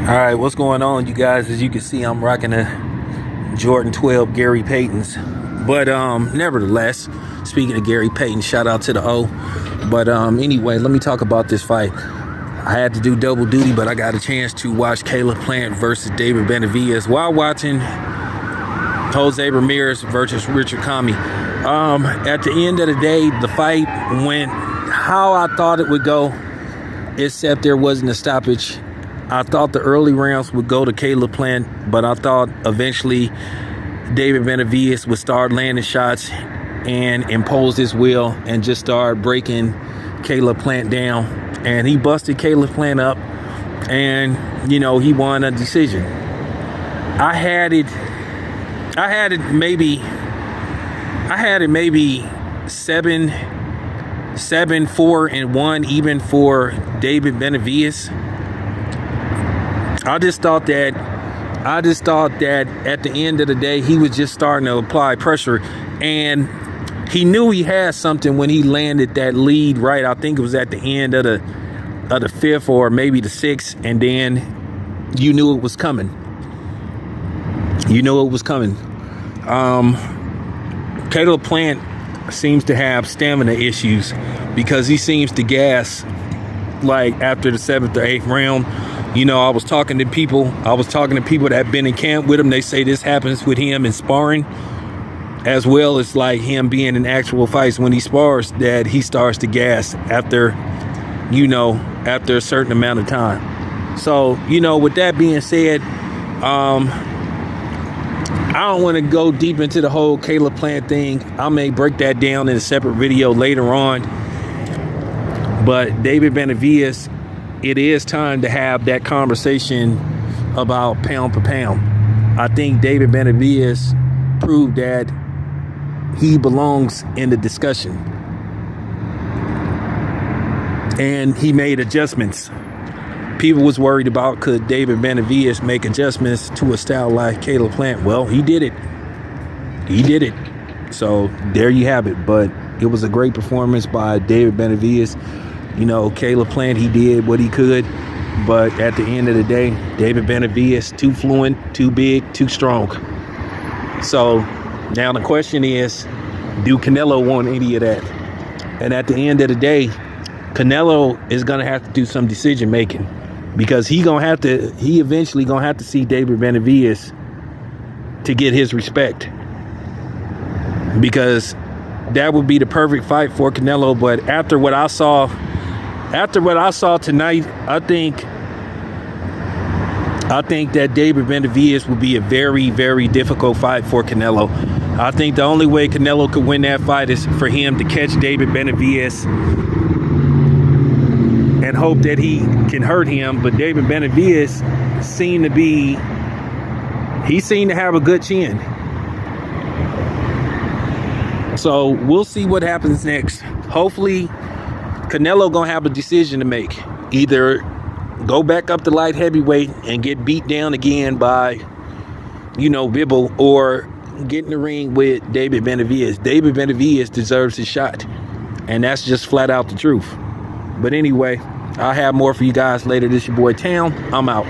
All right, what's going on, you guys? As you can see, I'm rocking a Jordan 12 Gary Payton's. But nevertheless, speaking of Gary Payton, shout out to the O. But anyway, let me talk about this fight. I had to do double duty, but I got a chance to watch Caleb Plant versus David Benavidez while watching Jose Ramirez versus Richard Comey. At the end of the day, the fight went how I thought it would go, except there wasn't a stoppage. I thought the early rounds would go to Caleb Plant, but I thought eventually David Benavidez would start landing shots and impose his will and just start breaking Caleb Plant down. And he busted Caleb Plant up, and he won a decision. I had it maybe 7-4-1 even for David Benavidez. I just thought that at the end of the day, he was just starting to apply pressure, and he knew he had something when he landed that lead right. I think it was at the end of the fifth or maybe the sixth, and then you knew it was coming. Caleb Plant seems to have stamina issues because he seems to gas like after the 7th or 8th round. I was talking to people that have been in camp with him. They say this happens with him in sparring as well as like him being in actual fights. When he spars, that he starts to gas after a certain amount of time. So, with that being said, I don't want to go deep into the whole Caleb Plant thing. I may break that down in a separate video later on. But David Benavidez, it is time to have that conversation about pound for pound. I think David Benavidez proved that he belongs in the discussion. And he made adjustments. People was worried about, could David Benavidez make adjustments to a style like Caleb Plant? Well, he did it. So there you have it. But it was a great performance by David Benavidez. Caleb Plant, he did what he could. But at the end of the day, David Benavidez, too fluent, too big, too strong. So now the question is, do Canelo want any of that? And at the end of the day, Canelo is going to have to do some decision making, because he eventually going to have to see David Benavidez to get his respect, because that would be the perfect fight for Canelo. But after what I saw tonight, I think that David Benavidez would be a very, very difficult fight for Canelo. I think the only way Canelo could win that fight is for him to catch David Benavidez and hope that he can hurt him. But David Benavidez seemed to have a good chin. So we'll see what happens next. Hopefully Canelo gonna have a decision to make. Either go back up to light heavyweight and get beat down again by, Bibble, or get in the ring with David Benavidez. David Benavidez deserves his shot. And that's just flat out the truth. But anyway, I'll have more for you guys later. This your boy Town. I'm out.